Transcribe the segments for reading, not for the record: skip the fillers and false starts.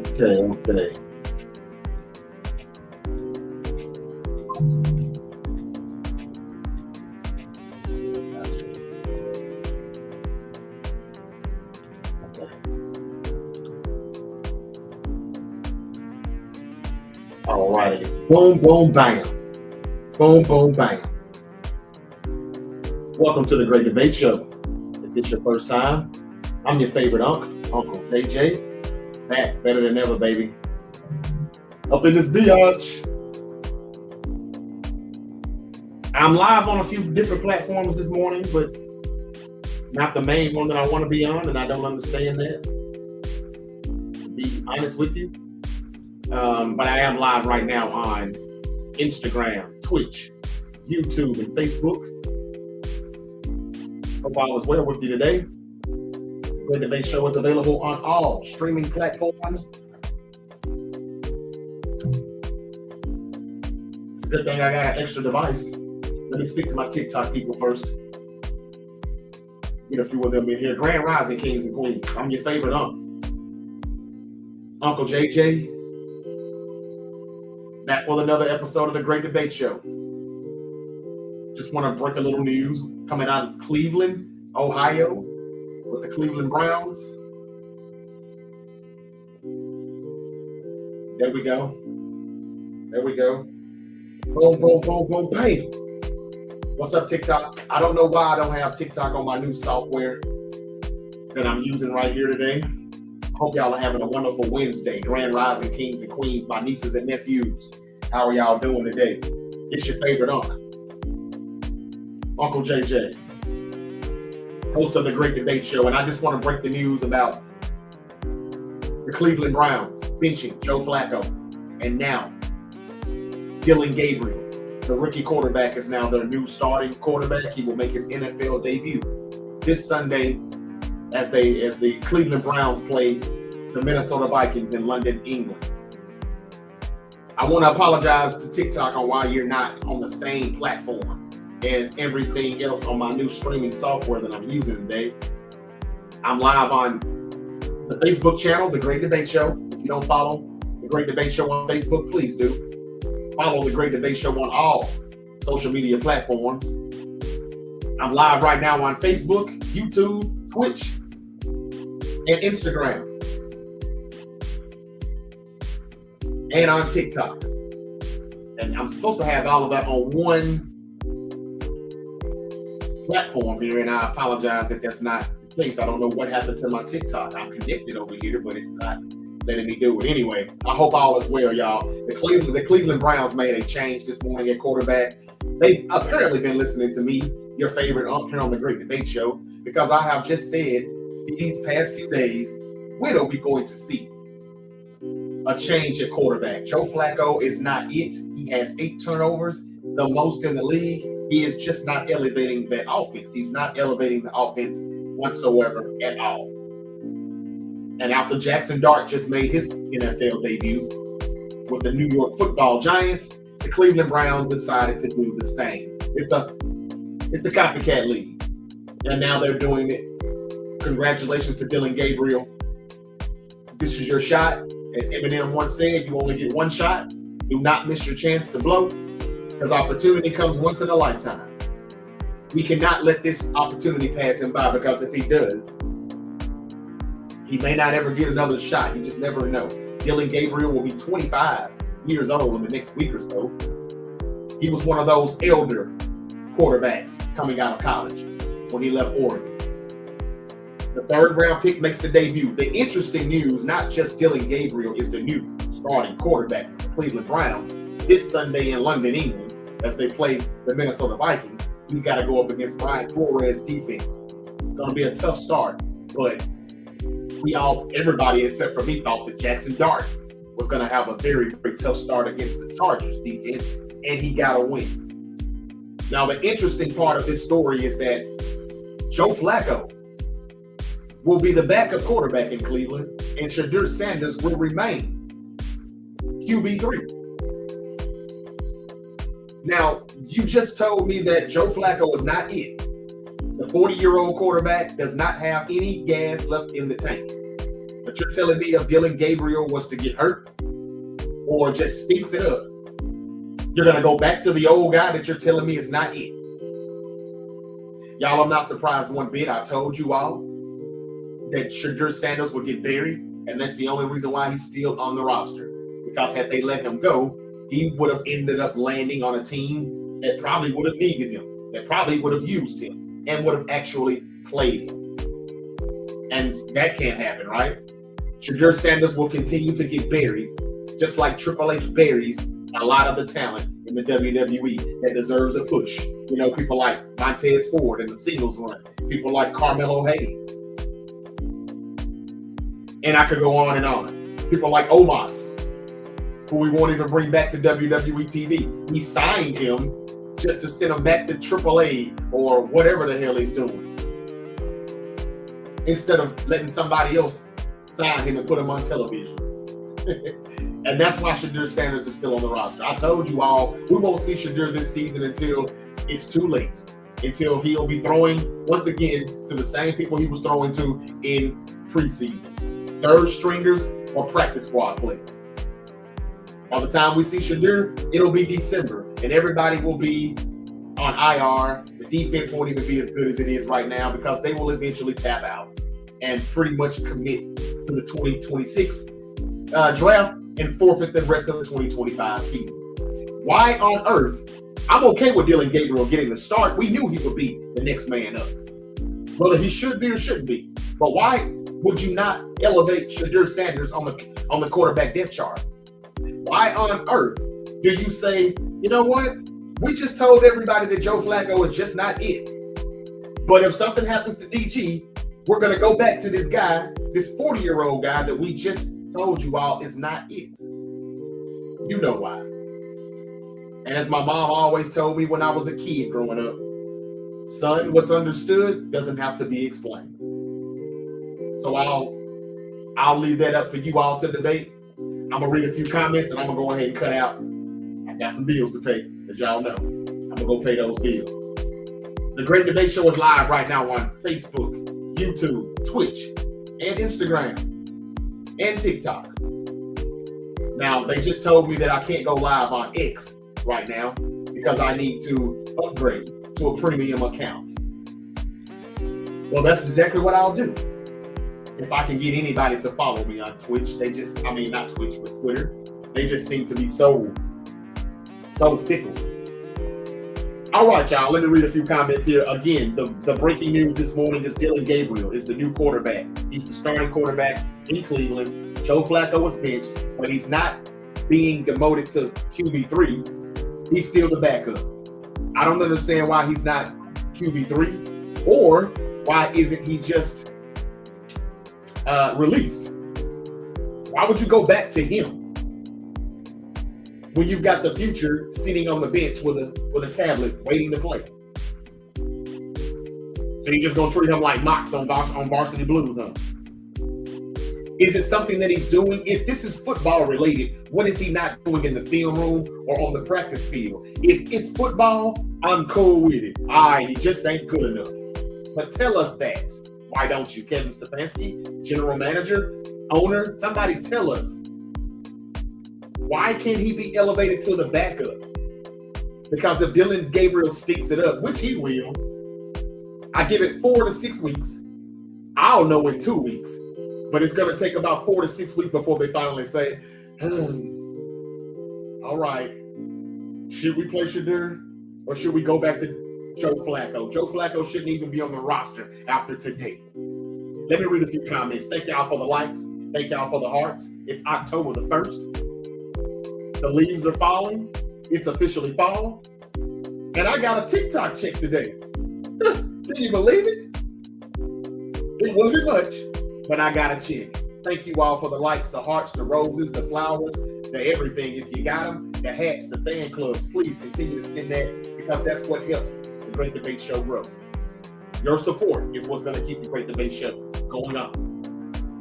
Okay. Okay. All righty. Boom, boom, bam. Boom, boom, bam. Welcome to the Great Debate Show. If it's your first time, I'm your favorite Uncle JJ. Back better than ever, baby. Up in this biatch. I'm live on a few different platforms this morning, but not the main one that I want to be on, and I don't understand that. To be honest with you. But I am live right now on Instagram, Twitch, YouTube, and Facebook. Hope all is well with you today. The Great Debate Show is available on all streaming platforms. It's a good thing I got an extra device. Let me speak to my TikTok people first. Get a few of them in here. Grand Rising Kings and Queens. I'm your favorite Uncle JJ. Back with another episode of the Great Debate Show. Just want to break a little news coming out of Cleveland, Ohio, with the Cleveland Browns. There we go. Boom, boom, boom, boom, bam. What's up, TikTok? I don't know why I don't have TikTok on my new software that I'm using right here today. Hope y'all are having a wonderful Wednesday. Grand Rising Kings and Queens, my nieces and nephews. How are y'all doing today? It's your favorite Uncle JJ, host of the Great Debate Show. And I just want to break the news about the Cleveland Browns benching Joe Flaaco. And now, Dillon Gabriel, the rookie quarterback, is now their new starting quarterback. He will make his NFL debut this Sunday as the Cleveland Browns play the Minnesota Vikings in London, England. I want to apologize to TikTok on why you're not on the same platform as everything else on my new streaming software that I'm using today. I'm live on the Facebook channel, The Great Debate Show. If you don't follow The Great Debate Show on Facebook, please do. Follow The Great Debate Show on all social media platforms. I'm live right now on Facebook, YouTube, Twitch, and Instagram, and on TikTok. And I'm supposed to have all of that on one platform here, and I apologize that that's not the case. I don't know what happened to my TikTok. I'm connected over here, but it's not letting me do it. Anyway, I hope all is well, y'all. The Cleveland Browns made a change this morning at quarterback. They've apparently been listening to me, your favorite Uncle here on the Great Debate Show, because I have just said these past few days, when are we going to see a change at quarterback? Joe Flaaco is not it. He has 8 turnovers, the most in the league. He is just not elevating that offense. He's not elevating the offense whatsoever at all. And after Jackson Dart just made his NFL debut with the New York Football Giants, the Cleveland Browns decided to do the same. It's a copycat league, and now they're doing it. Congratulations to Dillon Gabriel. This is your shot. As Eminem once said, you only get one shot. Do not miss your chance to blow, because opportunity comes once in a lifetime. We cannot let this opportunity pass him by, because if he does, he may not ever get another shot. You just never know. Dillon Gabriel will be 25 years old in the next week or so. He was one of those elder quarterbacks coming out of college when he left Oregon. The 3rd round pick makes the debut. The interesting news, not just Dillon Gabriel is the new starting quarterback for the Cleveland Browns this Sunday in London, England, as they play the Minnesota Vikings. He's got to go up against Brian Flores' defense. It's going to be a tough start, but everybody except for me thought that Jackson Dart was going to have a very, very tough start against the Chargers defense, and he got a win. Now, the interesting part of this story is that Joe Flaaco will be the backup quarterback in Cleveland, and Shedeur Sanders will remain QB3. Now, you just told me that Joe Flaaco is not it. The 40-year-old quarterback does not have any gas left in the tank. But you're telling me if Dillon Gabriel was to get hurt or just stinks it up, you're going to go back to the old guy that you're telling me is not it. Y'all, I'm not surprised one bit. I told you all that Shedeur Sanders would get buried, and that's the only reason why he's still on the roster. Because had they let him go, he would have ended up landing on a team that probably would have needed him, that probably would have used him, and would have actually played him. And that can't happen, right? Shedeur Sanders will continue to get buried, just like Triple H buries a lot of the talent in the WWE that deserves a push. You know, people like Montez Ford in the singles run, people like Carmelo Hayes. And I could go on and on. People like Omos, who we won't even bring back to WWE TV. We signed him just to send him back to AAA or whatever the hell he's doing, instead of letting somebody else sign him and put him on television. And that's why Shedeur Sanders is still on the roster. I told you all, we won't see Shedeur this season until it's too late, until he'll be throwing once again to the same people he was throwing to in preseason. Third stringers or practice squad players. By the time we see Shedeur, it'll be December, and everybody will be on IR. The defense won't even be as good as it is right now because they will eventually tap out and pretty much commit to the 2026 draft and forfeit the rest of the 2025 season. Why on earth? I'm okay with Dillon Gabriel getting the start. We knew he would be the next man up. Whether he should be or shouldn't be. But why would you not elevate Shedeur Sanders on the quarterback depth chart? Why on earth do you say, you know what? We just told everybody that Joe Flaaco is just not it. But if something happens to DG, we're going to go back to this guy, this 40-year-old guy that we just told you all is not it. You know why. And as my mom always told me when I was a kid growing up, son, what's understood doesn't have to be explained. So I'll leave that up for you all to debate. I'm going to read a few comments and I'm going to go ahead and cut out. I got some bills to pay, as y'all know. I'm going to go pay those bills. The Great Debate Show is live right now on Facebook, YouTube, Twitch, and Instagram, and TikTok. Now, they just told me that I can't go live on X right now because I need to upgrade to a premium account. Well, that's exactly what I'll do. If I can get anybody to follow me on Twitch, not Twitch, but Twitter, they just seem to be so fickle. All right, y'all, let me read a few comments here. Again, the breaking news this morning is Dillon Gabriel is the new quarterback. He's the starting quarterback in Cleveland. Joe Flaaco was benched, but he's not being demoted to QB3. He's still the backup. I don't understand why he's not QB3, or why isn't he just released? Why would you go back to him when you've got the future sitting on the bench with a tablet waiting to play? So you're just gonna treat him like Mox on Varsity Blues, huh? Is it something that he's doing? If this is football related, what is he not doing in the film room or on the practice field? If it's football, I'm cool with it. All right, he just ain't good enough. But tell us that. Why don't you? Kevin Stefanski, general manager, owner, somebody tell us. Why can't he be elevated to the backup? Because if Dillon Gabriel stinks it up, which he will, I give it 4 to 6 weeks. I'll know in 2 weeks. But it's going to take about 4 to 6 weeks before they finally say, all right, should we play Shedeur or should we go back to Joe Flaaco? Joe Flacco shouldn't even be on the roster after today. Let me read a few comments. Thank y'all for the likes. Thank y'all for the hearts. It's October the 1st. The leaves are falling. It's officially fall. And I got a TikTok check today. Can you believe it? It wasn't much, but I got a check. Thank you all for the likes, the hearts, the roses, the flowers, the everything. If you got them, the hats, the fan clubs, please continue to send that because that's what helps the Great Debate Show grow. Your support is what's going to keep the Great Debate Show going on.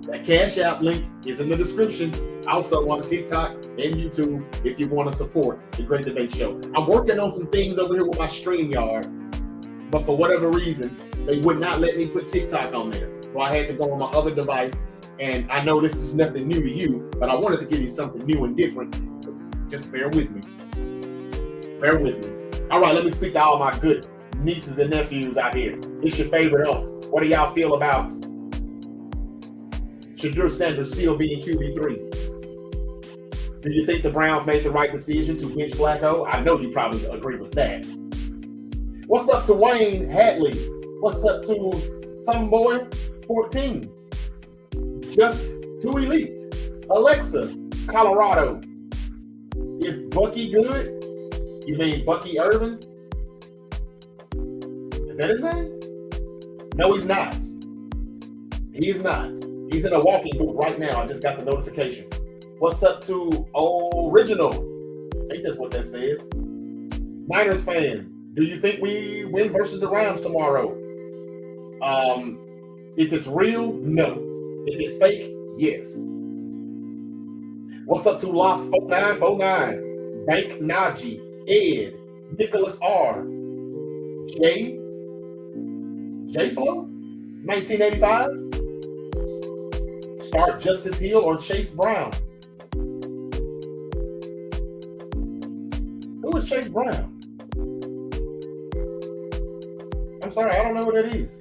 That Cash App link is in the description. Also on TikTok and YouTube if you want to support the Great Debate Show. I'm working on some things over here with my StreamYard, but for whatever reason, they would not let me put TikTok on there. So I had to go on my other device And I know this is nothing new to you, but I wanted to give you something new and different. Just bear with me. Bear with me. All right, let me speak to all my good nieces and nephews out here. It's your favorite uncle. What do y'all feel about Shedeur Sanders still being QB3? Do you think the Browns made the right decision to bench Flaaco? I know you probably agree with that. What's up to Wayne Hadley? What's up to some boy 14? Just two elites. Alexa, Colorado. Is Bucky good? You mean Bucky Irvin? Is that his name? No, he's not. He is not. He's in a walking boot right now. I just got the notification. What's up to Original? I think that's what that says. Niners fan, do you think we win versus the Rams tomorrow? If it's real, no. If it's fake, yes. What's up to Lost 4949? Bank Najee, Ed, Nicholas R, J Flow, 1985. Start Justice Hill or Chase Brown. Who is Chase Brown? I'm sorry, I don't know what that is.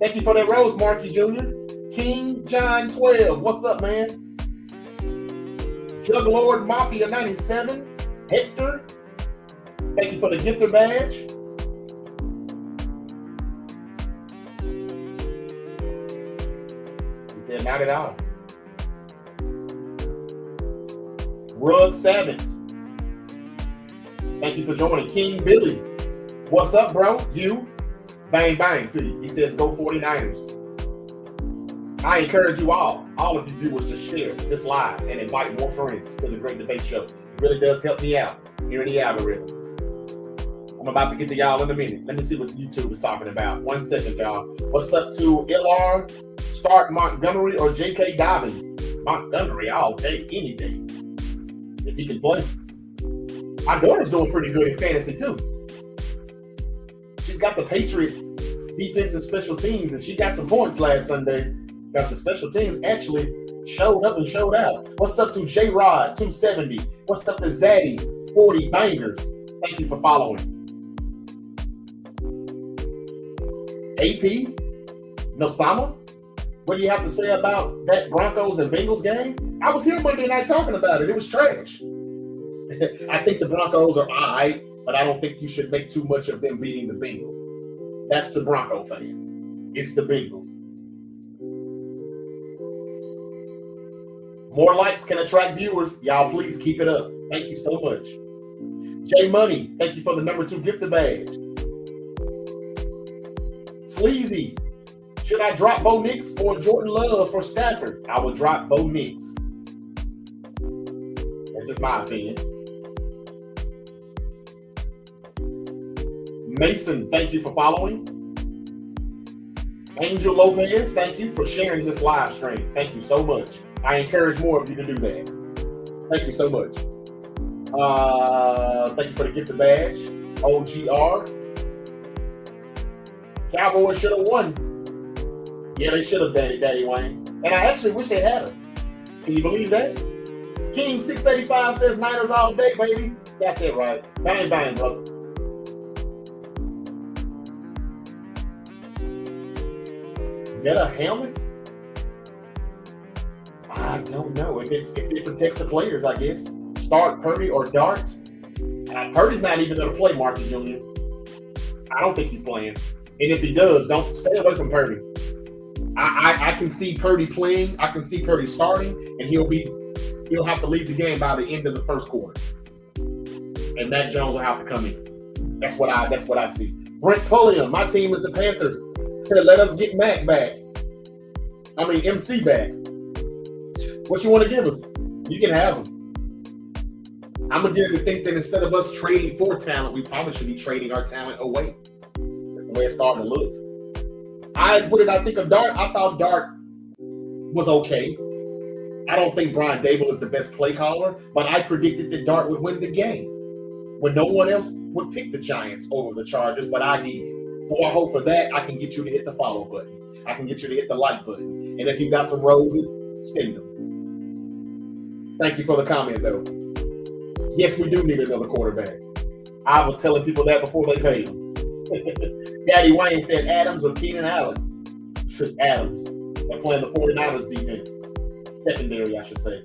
Thank you for that rose, Marky Jr. King John 12. What's up, man? Jug Lord Mafia 97. Hector. Thank you for the gifter badge. He said, not at all. Rug Savage. Thank you for joining. King Billy. What's up, bro? You. Bang, bang to you. He says, go 49ers. I encourage you all of you viewers, to share this live and invite more friends to the Great Debate Show. It really does help me out here in the algorithm. I'm about to get to y'all in a minute. Let me see what YouTube is talking about. 1 second, y'all. What's up to LR? Start Montgomery or J.K. Dobbins? Montgomery all day, any day. If he can play. My daughter's doing pretty good in fantasy, too. She's got the Patriots defense and special teams, and she got some points last Sunday. Got the special teams actually showed up and showed out. What's up to J-Rod 270? What's up to Zaddy 40 bangers? Thank you for following. AP Nosama, what do you have to say about that Broncos and Bengals game? I was here Monday night talking about it. It was trash. I think the Broncos are all right, but I don't think you should make too much of them beating the Bengals. That's the Bronco fans. It's the Bengals. More likes can attract viewers. Y'all, please keep it up. Thank you so much. J Money, thank you for the #2 gifter badge. Sleazy, should I drop Bo Nix or Jordan Love for Stafford? I will drop Bo Nix. That's just my opinion. Mason, thank you for following. Angel Lopez, thank you for sharing this live stream. Thank you so much. I encourage more of you to do that. Thank you so much. Thank you for the gift badge. OGR. Cowboys should have won. Yeah, they should have, Daddy Wayne. And I actually wish they had him. Can you believe that? King 685 says Niners all day, baby. Got that right. Bang, bang, brother. Meta helmets? I don't know. If it protects the players, I guess. Start Purdy or Dart. Purdy's not even going to play, Marcus Jr. I don't think he's playing. And if he does, don't stay away from Purdy. I can see Purdy playing. I can see Purdy starting, and he'll have to leave the game by the end of the first quarter. And Mac Jones will have to come in. That's what I see. Brent Pulliam, my team is the Panthers. Let us get Mac back. I mean MC back. What you want to give us? You can have them. I'm beginning to think that instead of us trading for talent, we probably should be trading our talent away. That's the way it's starting to look. What did I think of Dart? I thought Dart was okay. I don't think Brian Dable is the best play caller, but I predicted that Dart would win the game when no one else would pick the Giants over the Chargers, but I did. So I hope for that I can get you to hit the follow button. I can get you to hit the like button. And if you got some roses, send them. Thank you for the comment, though. Yes, we do need another quarterback. I was telling people that before they paid him. Daddy Wayne said Adams or Keenan Allen. Adams. They're playing the 49ers defense. Secondary, I should say.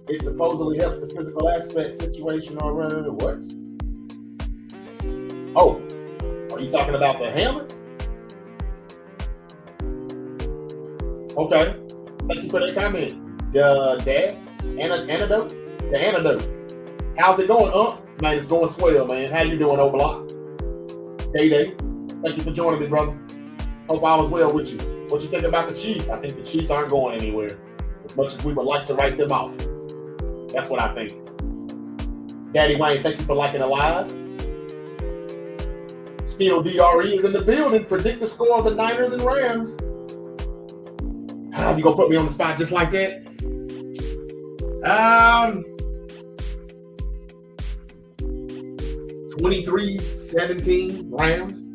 It supposedly helps the physical aspect situation or what? Oh, are you talking about the helmets? Okay. Thank you for that comment. Dad, antidote? The antidote. How's it going, Man, it's going swell, man. How you doing, O-Block? Day. Thank you for joining me, brother. Hope all is well with you. What you think about the Chiefs? I think the Chiefs aren't going anywhere. As much as we would like to write them off. That's what I think. Daddy Wayne, thank you for liking the live. Still DRE is in the building. Predict the score of the Niners and Rams. You gonna put me on the spot just like that? 23-17 Rams.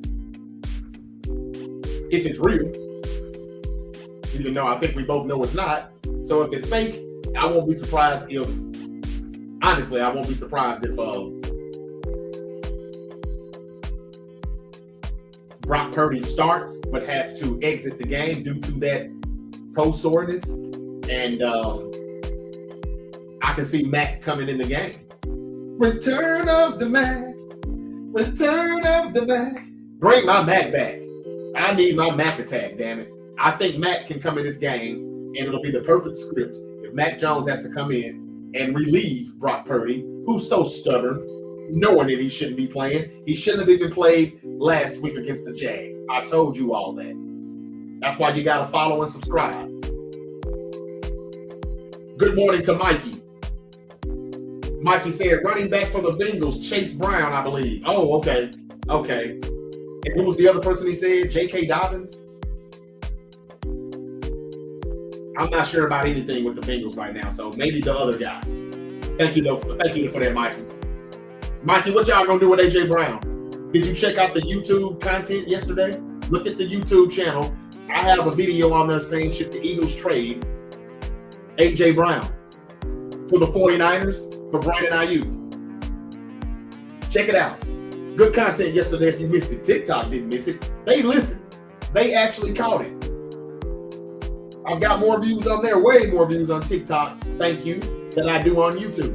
If it's real. Even though I think we both know it's not. So if it's fake, I won't be surprised if, honestly, I won't be surprised if Brock Purdy starts but has to exit the game due to that toe soreness. And I can see Mac coming in the game. Return of the Mac. Return of the Mac. Bring my Mac back. I need my Mac attack, damn it. I think Mac can come in this game, and it'll be the perfect script if Mac Jones has to come in and relieve Brock Purdy, who's so stubborn, knowing that he shouldn't be playing. He shouldn't have even played last week against the Jags. I told you all that. That's why you got to follow and subscribe. Good morning to Mikey. Mikey said running back for the Bengals, Chase Brown, I believe. Oh, okay. And who was the other person he said? J.K. Dobbins? I'm not sure about anything with the Bengals right now, so maybe the other guy. Thank you for that, Mikey. Mikey, what y'all gonna do with A.J. Brown? Did you check out the YouTube content yesterday? Look at the YouTube channel. I have a video on there saying should the Eagles trade A.J. Brown to the 49ers for Brandon Ayuk. Check it out. Good content yesterday if you missed it. TikTok didn't miss it. They listened. They actually caught it. I've got more views on there, way more views on TikTok, thank you, than I do on YouTube.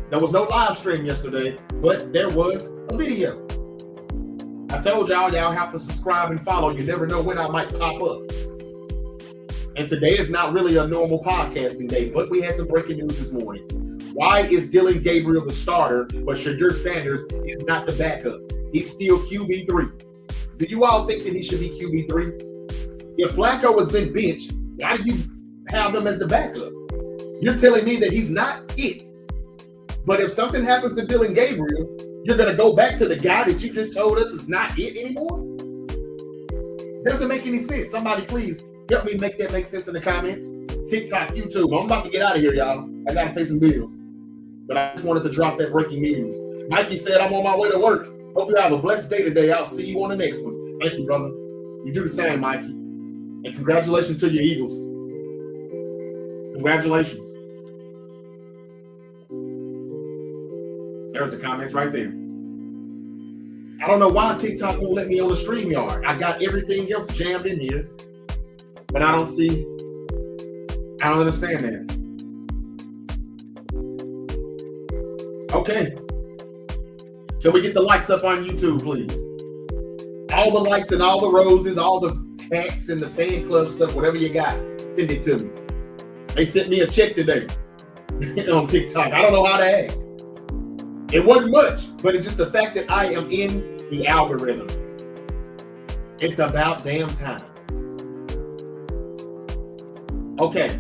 There was no live stream yesterday, but there was a video. I told y'all have to subscribe and follow. You never know when I might pop up. And today is not really a normal podcasting day, but we had some breaking news this morning. Why is Dillon Gabriel the starter, but Shedeur Sanders is not the backup? He's still QB3. Do you all think that he should be QB3? If Flaaco has been benched, why do you have them as the backup? You're telling me that he's not it. But if something happens to Dillon Gabriel, you're going to go back to the guy that you just told us is not it anymore? Doesn't make any sense. Somebody please help me make that make sense in the comments. TikTok, YouTube. I'm about to get out of here, y'all. I got to pay some bills. But I just wanted to drop that breaking news. Mikey said, I'm on my way to work. Hope you have a blessed day today. I'll see you on the next one. Thank you, brother. You do the same, Mikey. And congratulations to your Eagles. Congratulations. There's the comments right there. I don't know why TikTok won't let me on the StreamYard. I got everything else jammed in here. But I don't understand that. Okay. Can we get the likes up on YouTube, please? All the likes and all the roses, all the hats and the fan club stuff, whatever you got, send it to me. They sent me a check today on TikTok. I don't know how to act. It wasn't much, but it's just the fact that I am in the algorithm. It's about damn time. Okay.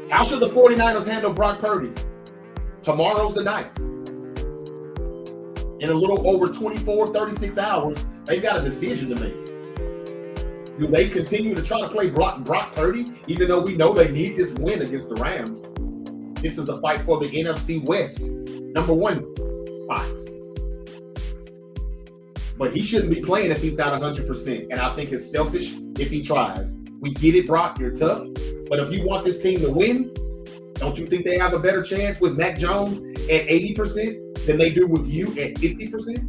How should the 49ers handle Brock Purdy? Tomorrow's the night. In a little over 36 hours, they've got a decision to make. Do they continue to try to play Brock Purdy, even though we know they need this win against the Rams? This is a fight for the NFC West #1 spot. But he shouldn't be playing if he's not 100%. And I think it's selfish if he tries. We get it, Brock. You're tough. But if you want this team to win, don't you think they have a better chance with Mac Jones at 80% than they do with you at 50%?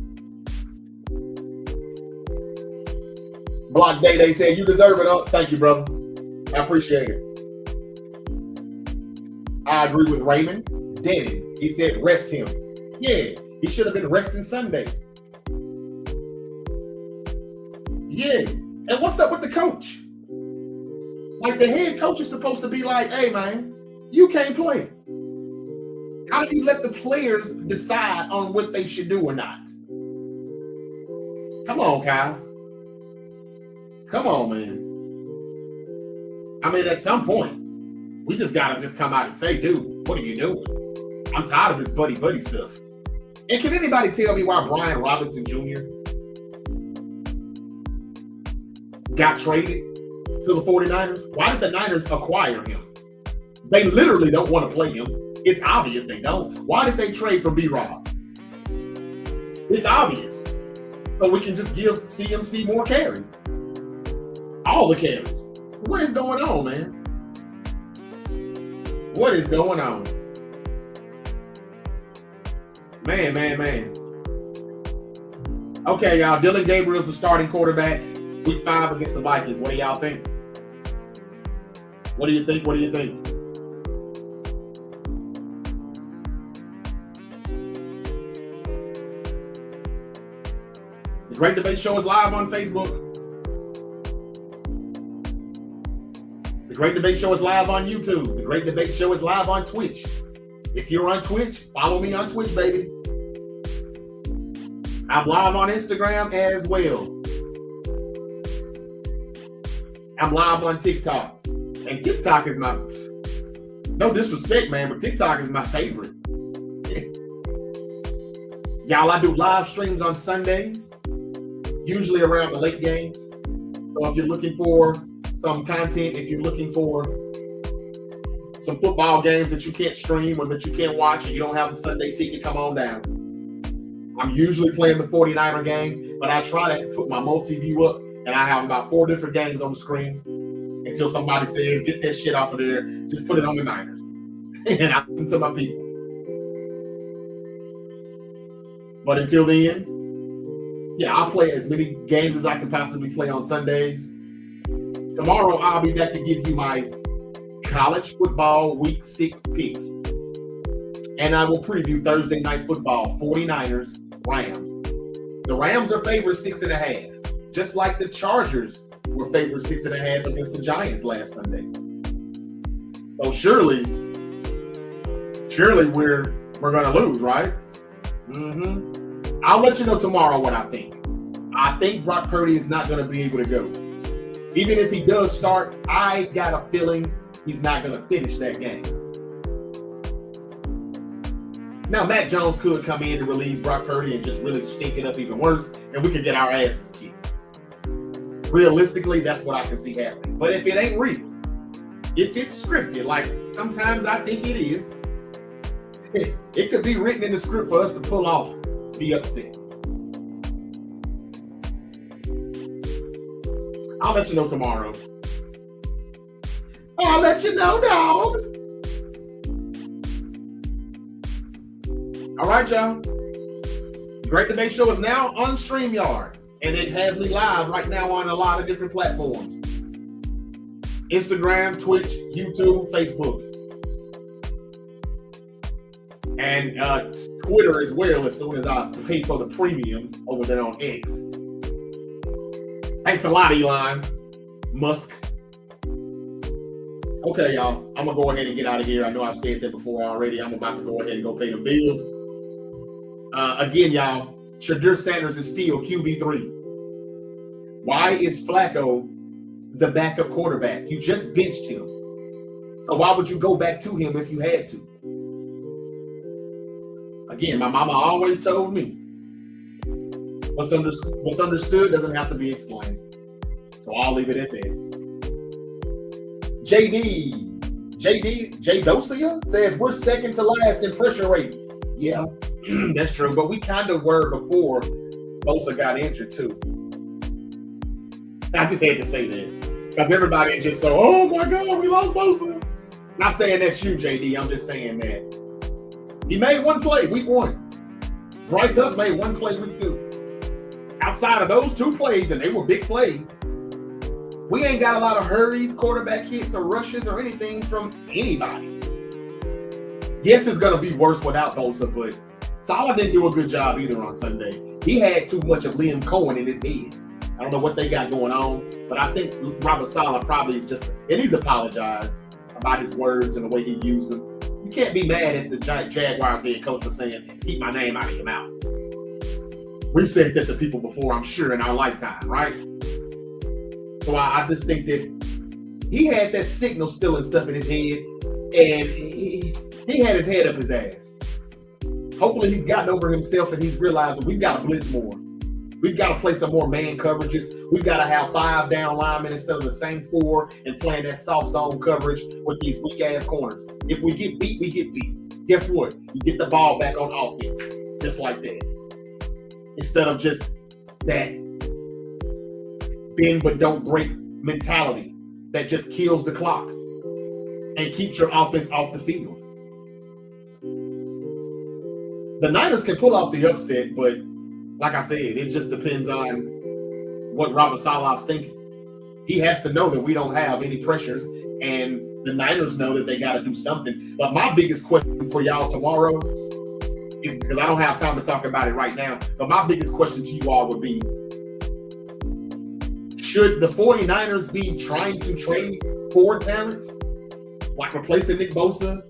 Block Day, they said, you deserve it. Oh, thank you, brother. I appreciate it. I agree with Raymond. Denny, he said, rest him. Yeah, he should have been resting Sunday. Yeah. And what's up with the coach? Like, the head coach is supposed to be like, hey, man, you can't play. How do you let the players decide on what they should do or not? Come on, Kyle. Come on, man. I mean, at some point, we just got to just come out and say, dude, what are you doing? I'm tired of this buddy-buddy stuff. And can anybody tell me why Brian Robinson Jr. got traded to the 49ers? Why did the Niners acquire him? They literally don't want to play him. It's obvious they don't. Why did they trade for B-Rob? It's obvious. So we can just give CMC more carries. All the carries. What is going on, man? What is going on? Man. Okay, y'all. Dillon Gabriel's the starting quarterback. Week 5 against the Vikings. What do y'all think? What do you think? The Great Debate Show is live on Facebook. The Great Debate Show is live on YouTube. The Great Debate Show is live on Twitch. If you're on Twitch, follow me on Twitch, baby. I'm live on Instagram as well. I'm live on TikTok. And TikTok is my, no disrespect, man, but TikTok is my favorite. Y'all, I do live streams on Sundays, usually around the late games. So if you're looking for some content, if you're looking for some football games that you can't stream or that you can't watch and you don't have the Sunday ticket, come on down. I'm usually playing the 49er game, but I try to put my multi-view up and I have about 4 different games on the screen until somebody says, get that shit off of there, just put it on the Niners. And I listen to my people. But until then, yeah, I'll play as many games as I can possibly play on Sundays. Tomorrow, I'll be back to give you my college football week 6 picks. And I will preview Thursday night football, 49ers, Rams. The Rams are favored 6.5, just like the Chargers were favored 6.5 against the Giants last Sunday. So surely we're going to lose, right? I'll let you know tomorrow what I think. I think Brock Purdy is not going to be able to go. Even if he does start, I got a feeling he's not going to finish that game. Now, Mac Jones could come in to relieve Brock Purdy and just really stink it up even worse, and we could get our asses kicked. Realistically, that's what I can see happening. But if it ain't real, if it's scripted, like sometimes I think it is, it could be written in the script for us to pull off the upset. I'll let you know tomorrow. I'll let you know, dog. All right, y'all. The Great Debate Show is now on StreamYard, and it has me live right now on a lot of different platforms. Instagram, Twitch, YouTube, Facebook. And Twitter as well, as soon as I pay for the premium over there on X. Thanks a lot, Elon Musk. Okay, y'all. I'm going to go ahead and get out of here. I know I've said that before already. I'm about to go ahead and go pay the bills. Again, y'all, Shedeur Sanders is still QB3. Why is Flaaco the backup quarterback? You just benched him. So why would you go back to him if you had to? Again, my mama always told me, what's understood doesn't have to be explained. So I'll leave it at that. J Dosia says we're second to last in pressure rate. Yeah, that's true. But we kind of were before Bosa got injured too. I just had to say that because everybody is just so, oh my God, we lost Bosa. Not saying that's you, JD. I'm just saying that he made one play week 1. Bryce Huff made one play week 2. Outside of those 2 plays, and they were big plays, we ain't got a lot of hurries, quarterback hits, or rushes, or anything from anybody. Yes, it's going to be worse without Bosa, but Saleh didn't do a good job either on Sunday. He had too much of Liam Cohen in his head. I don't know what they got going on, but I think Robert Saleh probably just, and he's apologized about his words and the way he used them. You can't be mad at the Jaguars head coach for saying, keep my name out of your mouth. We've said that to people before, I'm sure, in our lifetime, right? So I just think that he had that signal still and stuff in his head, and he had his head up his ass. Hopefully he's gotten over himself and he's realized we've got to blitz more. We've got to play some more man coverages. We've got to have 5 down linemen instead of the same 4 and playing that soft zone coverage with these weak-ass corners. If we get beat, we get beat. Guess what? You get the ball back on offense, just like that. Instead of just that bend but don't break mentality that just kills the clock and keeps your offense off the field. The Niners can pull off the upset, but like I said, it just depends on what Robert Saleh's thinking. He has to know that we don't have any pressures, and the Niners know that they got to do something. But my biggest question for y'all tomorrow is, because I don't have time to talk about it right now, but my biggest question to you all would be, should the 49ers be trying to trade for talent, like replacing Nick Bosa,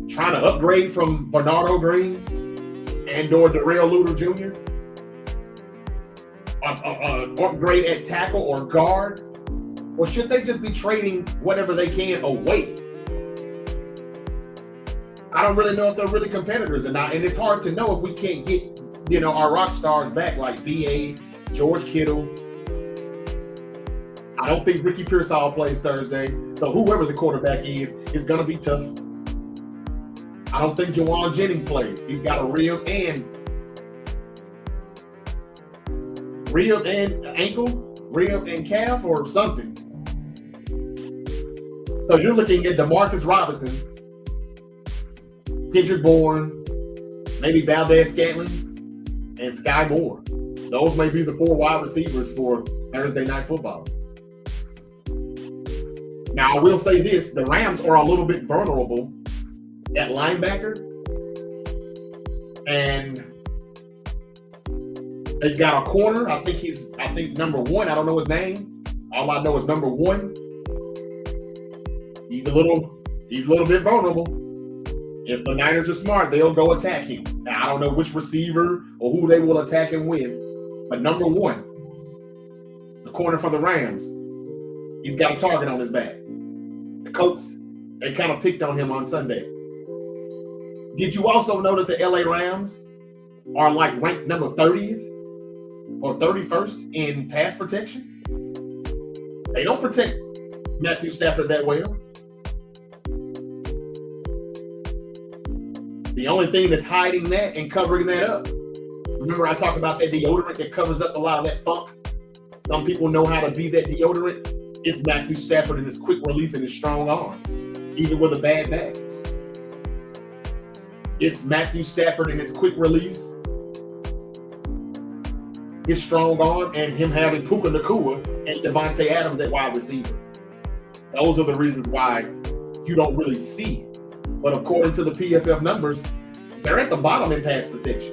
trying to upgrade from Bernardo Green and or Darrell Luter Jr., upgrade at tackle or guard, or should they just be trading whatever they can away? I don't really know if they're really competitors or not, and it's hard to know if we can't get, our rock stars back like B.A., George Kittle. I don't think Ricky Pearsall plays Thursday, so whoever the quarterback is going to be tough. I don't think Jawan Jennings plays. He's got a rib and ankle, rib and calf or something. So you're looking at DeMarcus Robinson, Kendrick Bourne, maybe Valdez Scantling, and Sky Moore. Those may be the 4 wide receivers for Thursday Night Football. Now, I will say this. The Rams are a little bit vulnerable at linebacker, and they've got a corner. I think number 1. I don't know his name. All I know is number 1. He's a little bit vulnerable. If the Niners are smart, they'll go attack him. Now, I don't know which receiver or who they will attack him with, but number 1, the corner for the Rams, he's got a target on his back. The Colts, they kind of picked on him on Sunday. Did you also know that the LA Rams are like ranked number 30th or 31st in pass protection? They don't protect Matthew Stafford that well. The only thing that's hiding that and covering that up. Remember I talked about that deodorant that covers up a lot of that funk? Some people know how to be that deodorant. It's Matthew Stafford and his quick release and his strong arm, even with a bad back. It's Matthew Stafford and his quick release, his strong arm, and him having Puka Nacua and Devontae Adams at wide receiver. Those are the reasons why you don't really see. But according to the PFF numbers, they're at the bottom in pass protection.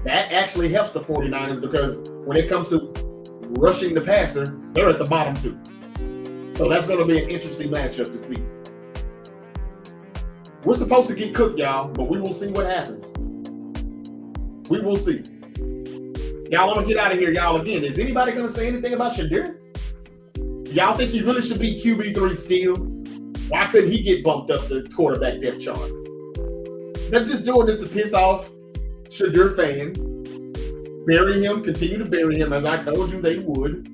That actually helps the 49ers because when it comes to rushing the passer, they're at the bottom too. So that's going to be an interesting matchup to see. We're supposed to get cooked, y'all, but we will see what happens. We will see. Y'all, I'm going to get out of here, y'all. Again, is anybody going to say anything about Shedeur? Y'all think he really should be QB3 still? Why couldn't he get bumped up the quarterback depth chart? They're just doing this to piss off Shedeur fans. Bury him, continue to bury him, as I told you they would.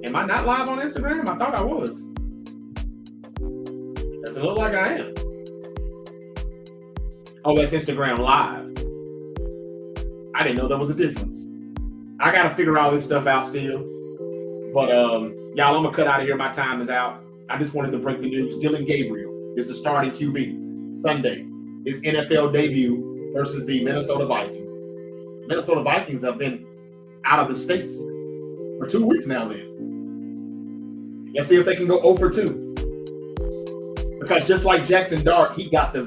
Am I not live on Instagram? I thought I was. Doesn't look like I am. Oh, that's Instagram Live. I didn't know there was a difference. I got to figure all this stuff out still. But, y'all, I'm going to cut out of here. My time is out. I just wanted to break the news. Dillon Gabriel is the starting QB Sunday. His NFL debut versus the Minnesota Vikings. Minnesota Vikings have been out of the States for 2 weeks now then. Let's see if they can go 0 for 2. Because just like Jackson Dart, he got the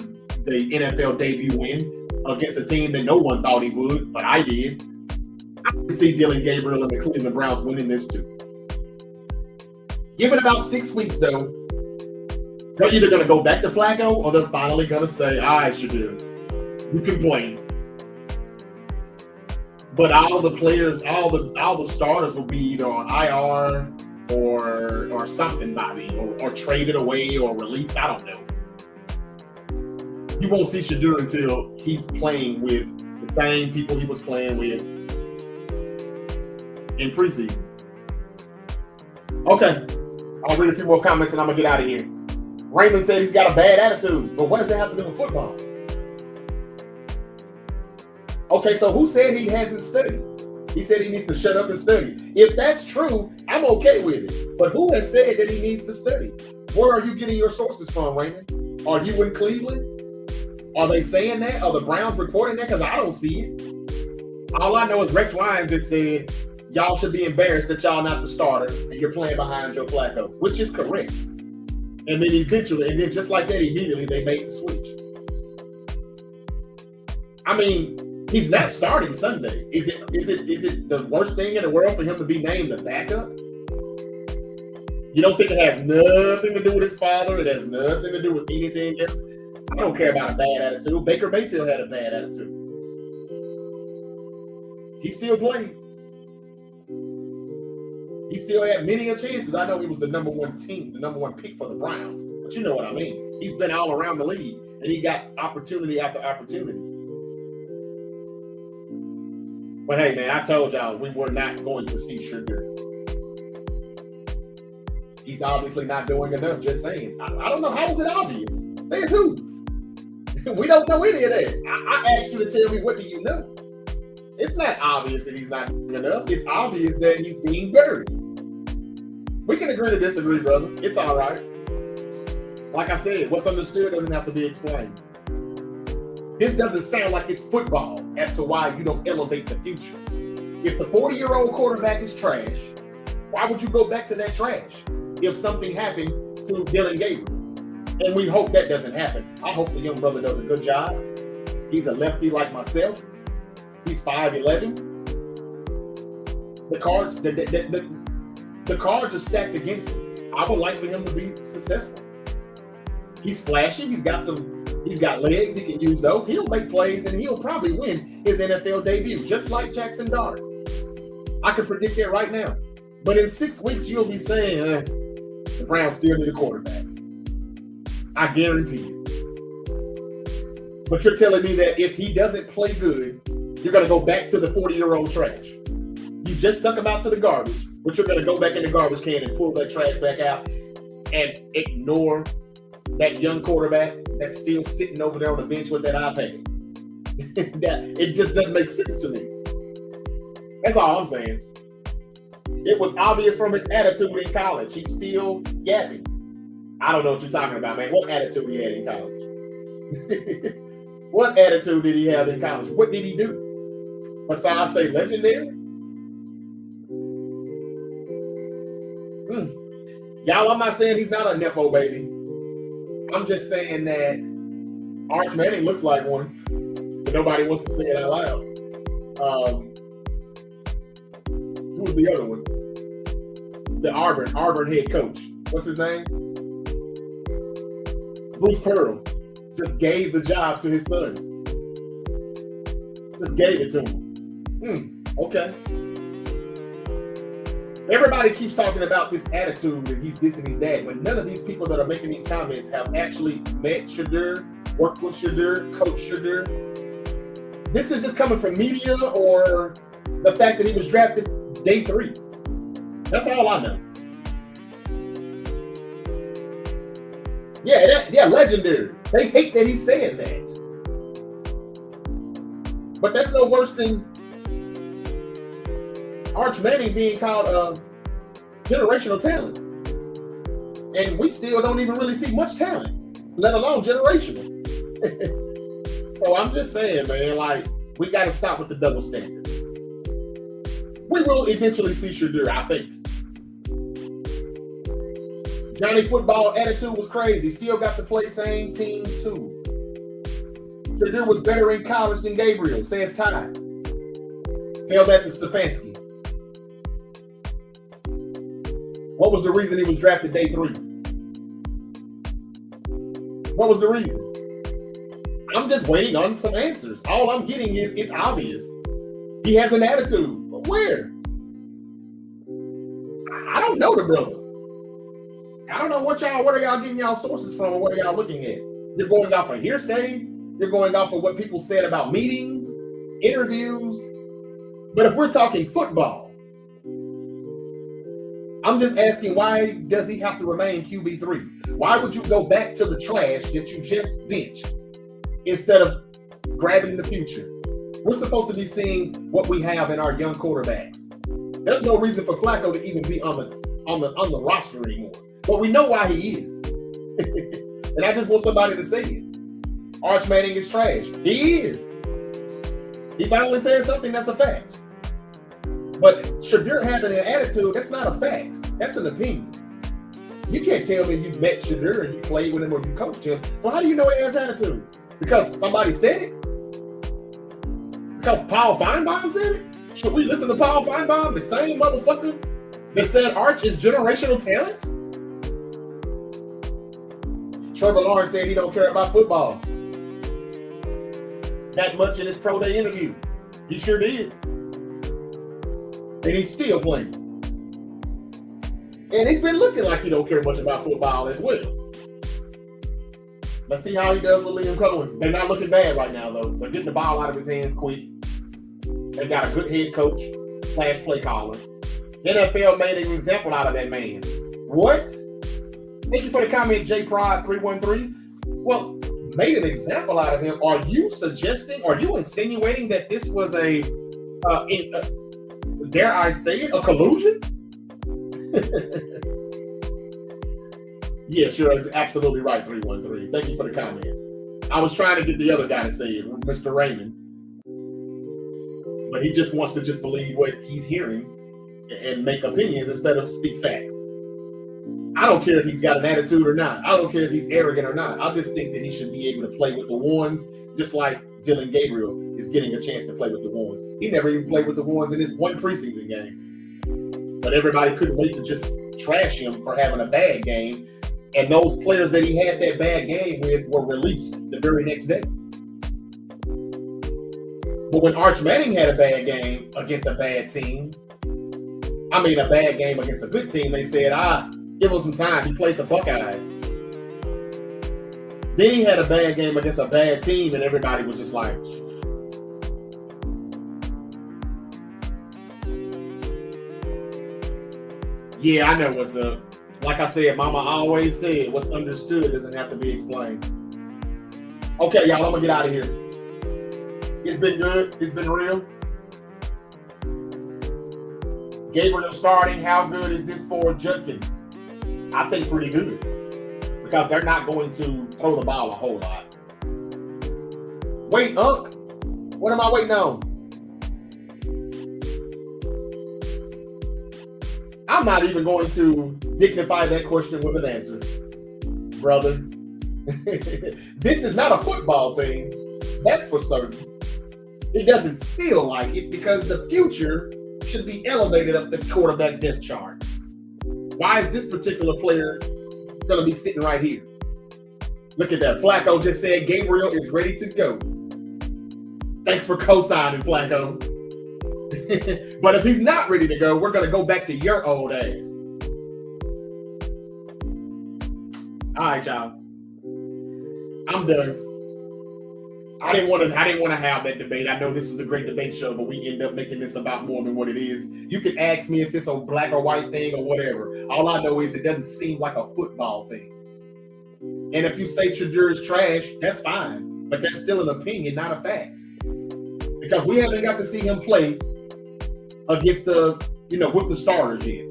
NFL debut win against a team that no one thought he would, but I did. I can see Dillon Gabriel and the Cleveland Browns winning this too. Give it about 6 weeks though. They're either going to go back to Flaaco or they're finally going to say, all right, Shedeur, you can play. But all the players, all the starters will be either on IR or something by then, or traded away or released. I don't know. You won't see Shedeur until he's playing with the same people he was playing with in preseason. Okay, I'll read a few more comments and I'm gonna get out of here. Raymond said he's got a bad attitude, but what does that have to do with football? Okay, so who said he hasn't studied? He said he needs to shut up and study. If that's true, I'm okay with it. But who has said that he needs to study? Where are you getting your sources from, Raymond? Are you in Cleveland? Are they saying that? Are the Browns reporting that? Because I don't see it. All I know is Rex Ryan just said, y'all should be embarrassed that y'all not the starter and you're playing behind Joe Flacco, which is correct. And then eventually, and then just like that, immediately they made the switch. I mean, he's not starting Sunday. Is it the worst thing in the world for him to be named the backup? You don't think it has nothing to do with his father? It has nothing to do with anything else? I don't care about a bad attitude. Baker Mayfield had a bad attitude. He still played. He still had many a chances. I know he was the number one team, the number one pick for the Browns, but you know what I mean. He's been all around the league, and he got opportunity after opportunity. But hey, man, I told y'all we were not going to see Shedeur. He's obviously not doing enough, just saying. I don't know. How is it obvious? Says who? We don't know any of that. I asked you to tell me, what do you know? It's not obvious that he's not doing enough. It's obvious that he's being buried. We can agree to disagree, brother. It's all right. Like I said, what's understood doesn't have to be explained. This doesn't sound like it's football as to why you don't elevate the future. If the 40-year-old quarterback is trash, why would you go back to that trash if something happened to Dillon Gabriel? And we hope that doesn't happen. I hope the young brother does a good job. He's a lefty like myself. He's 5'11". The cards are stacked against him. I would like for him to be successful. He's flashy. He's got legs. He can use those. He'll make plays and he'll probably win his NFL debut, just like Jackson Dart. I can predict that right now. But in 6 weeks, you'll be saying, the Browns still need a quarterback. I guarantee you. But you're telling me that if he doesn't play good, you're going to go back to the 40-year-old trash. You just took him out to the garbage, but you're going to go back in the garbage can and pull that trash back out and ignore that young quarterback that's still sitting over there on the bench with that iPad. It just doesn't make sense to me. That's all I'm saying. It was obvious from his attitude in college. He's still yapping. I don't know what you're talking about, man. What attitude he had in college? What attitude did he have in college? What did he do? Besides say legendary? Y'all, I'm not saying he's not a Nepo baby. I'm just saying that Arch Manning looks like one, but nobody wants to say it out loud. Who was the other one? The Auburn head coach. What's his name? Bruce Pearl just gave the job to his son. Just gave it to him. Okay. Everybody keeps talking about this attitude and he's this and he's that, when none of these people that are making these comments have actually met Shedeur, worked with Shedeur, coached Shedeur. This is just coming from media or the fact that he was drafted day 3. That's all I know. Yeah, legendary. They hate that he said that. But that's no worse than Arch Manning being called a generational talent. And we still don't even really see much talent, let alone generational. So I'm just saying, man, like, we got to stop with the double standard. We will eventually see Shedeur, I think. Johnny football attitude was crazy. Still got to play same team too. Shedeur was better in college than Gabriel, says Ty. Tell that to Stefanski. What was the reason he was drafted day 3? What was the reason? I'm just waiting on some answers. All I'm getting is it's obvious. He has an attitude. But where? I don't know the brother. I don't know what are y'all getting y'all sources from or what are y'all looking at? You're going off of hearsay. You're going off of what people said about meetings, interviews. But if we're talking football, I'm just asking, why does he have to remain QB3? Why would you go back to the trash that you just benched instead of grabbing the future? We're supposed to be seeing what we have in our young quarterbacks. There's no reason for Flaaco to even be on the roster anymore. But we know why he is. And I just want somebody to say it. Arch Manning is trash. He is. He finally said something that's a fact. But Shedeur having an attitude, that's not a fact. That's an opinion. You can't tell me you met Shedeur and you played with him or you coached him. So how do you know he has attitude? Because somebody said it? Because Paul Feinbaum said it? Should we listen to Paul Feinbaum, the same motherfucker that said Arch is generational talent? Trevor Lawrence said he don't care about football that much in his pro day interview. He sure did. And he's still playing. And he's been looking like he don't care much about football as well. Let's see how he does with Liam Cohen. They're not looking bad right now, though. They're getting the ball out of his hands quick. They got a good head coach / play caller. NFL made an example out of that man. What? Thank you for the comment, J Prod 313. Well, made an example out of him. Are you insinuating that this was dare I say it, a collusion? Yeah, sure, absolutely right, 313. Thank you for the comment. I was trying to get the other guy to say it, Mr. Raymond. But he just wants to just believe what he's hearing and make opinions instead of speak facts. I don't care if he's got an attitude or not. I don't care if he's arrogant or not. I just think that he should be able to play with the ones, just like Dillon Gabriel is getting a chance to play with the ones. He never even played with the ones in his one preseason game. But everybody couldn't wait to just trash him for having a bad game. And those players that he had that bad game with were released the very next day. But when Arch Manning had a bad game against a bad team, a bad game against a good team, they said, give him some time. He played the Buckeyes. Then he had a bad game against a bad team, and everybody was just like, yeah, I know what's up. Like I said, Mama always said, what's understood doesn't have to be explained. Okay, y'all, I'm going to get out of here. It's been good. It's been real. Gabriel starting. How good is this for Judkins? I think pretty good. Because they're not going to throw the ball a whole lot. Wait, Unc. What am I waiting on? I'm not even going to dignify that question with an answer, brother. This is not a football thing. That's for certain. It doesn't feel like it because the future should be elevated up the quarterback depth chart. Why is this particular player going to be sitting right here? Look at that. Flaaco just said Gabriel is ready to go. Thanks for co-signing, Flaaco. But if he's not ready to go, we're going to go back to your old ass. All right, y'all. I'm done. I didn't want to have that debate. I know this is a great debate show, but we end up making this about more than what it is. You can ask me if it's a black or white thing or whatever. All I know is it doesn't seem like a football thing. And if you say Shedeur is trash, that's fine. But that's still an opinion, not a fact. Because we haven't got to see him play against with the starters yet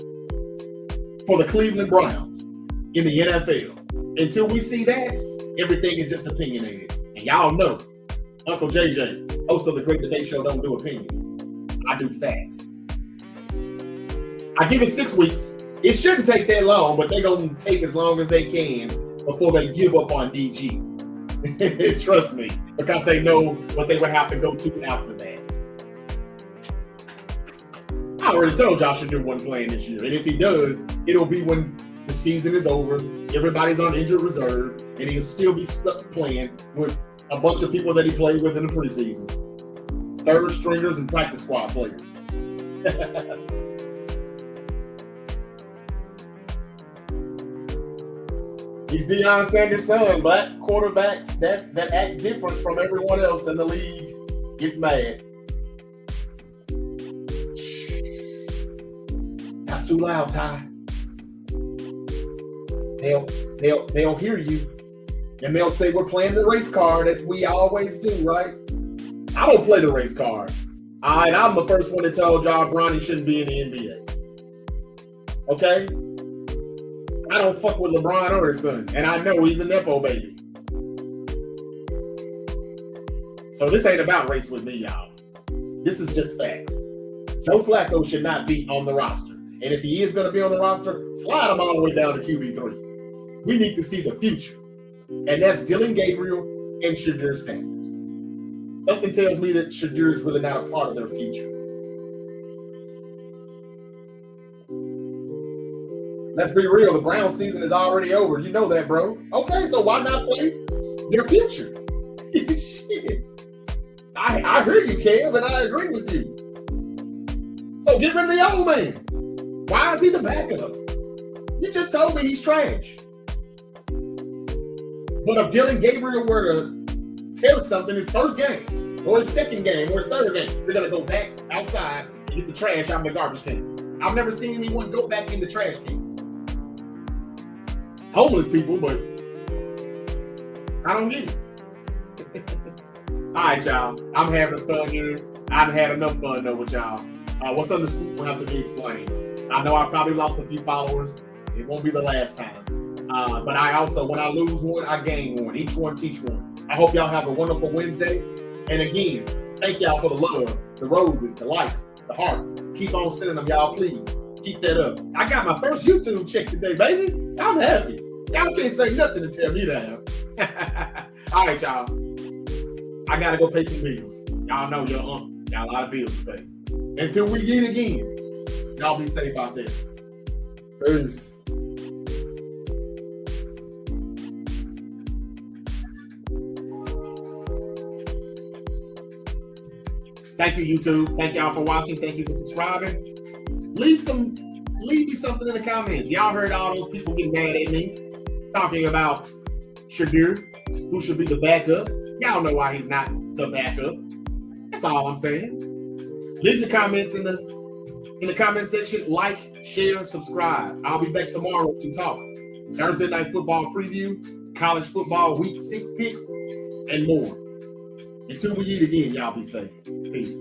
for the Cleveland Browns in the NFL. Until we see that, everything is just opinionated. And y'all know, Uncle JJ, host of the Great Today Show, don't do opinions. I do facts. I give it 6 weeks. It shouldn't take that long, but they're going to take as long as they can before they give up on DG. Trust me, because they know what they would have to go to after that. I already told y'all Shedeur wasn't playing this year. And if he does, it'll be when the season is over, everybody's on injured reserve, and he'll still be stuck playing with a bunch of people that he played with in the preseason. Third stringers and practice squad players. He's Deion Sanders' son. Black quarterbacks that act different from everyone else in the league gets mad. Not too loud, Ty. They'll hear you, and they'll say we're playing the race card as we always do, right? I don't play the race card. All right, I'm the first one to tell y'all Bronny shouldn't be in the NBA. Okay? I don't fuck with LeBron or his son, and I know he's a Nepo baby. So this ain't about race with me, y'all. This is just facts. Joe Flaaco should not be on the roster. And if he is going to be on the roster, slide him all the way down to QB3. We need to see the future. And that's Dillon Gabriel and Shedeur Sanders. Something tells me that Shedeur is really not a part of their future. Let's be real. The Browns season is already over. You know that, bro. Okay, so why not play their future? Shit. I hear you, Kev, and I agree with you. So get rid of the old man. Why is he the backup? You just told me he's trash. But if Dillon Gabriel were to tear something his first game, or his second game, or his third game, they're going to go back outside and get the trash out of the garbage can. I've never seen anyone go back in the trash can. Homeless people, but I don't get it. All right, y'all. I'm having fun here. I've had enough fun, though, with y'all. What's understood will have to be explained. I know I probably lost a few followers. It won't be the last time. But I also, when I lose one, I gain one. Each one, teach one. I hope y'all have a wonderful Wednesday. And again, thank y'all for the love, the roses, the likes, the hearts. Keep on sending them, y'all, please. Keep that up. I got my first YouTube check today, baby. I'm happy. Y'all can't say nothing to tell me that. All right, y'all. I got to go pay some bills. Y'all know your uncle got a lot of bills to pay. Until we meet again, y'all be safe out there. Peace. Thank you, YouTube. Thank y'all for watching. Thank you for subscribing. Leave me something in the comments. Y'all heard all those people get mad at me talking about Shedeur, who should be the backup. Y'all know why he's not the backup. That's all I'm saying. Leave your comments in the comment section. Like, share, subscribe. I'll be back tomorrow to talk Thursday night football preview, college football week 6 picks, and more. Until we meet again, y'all be safe. Peace.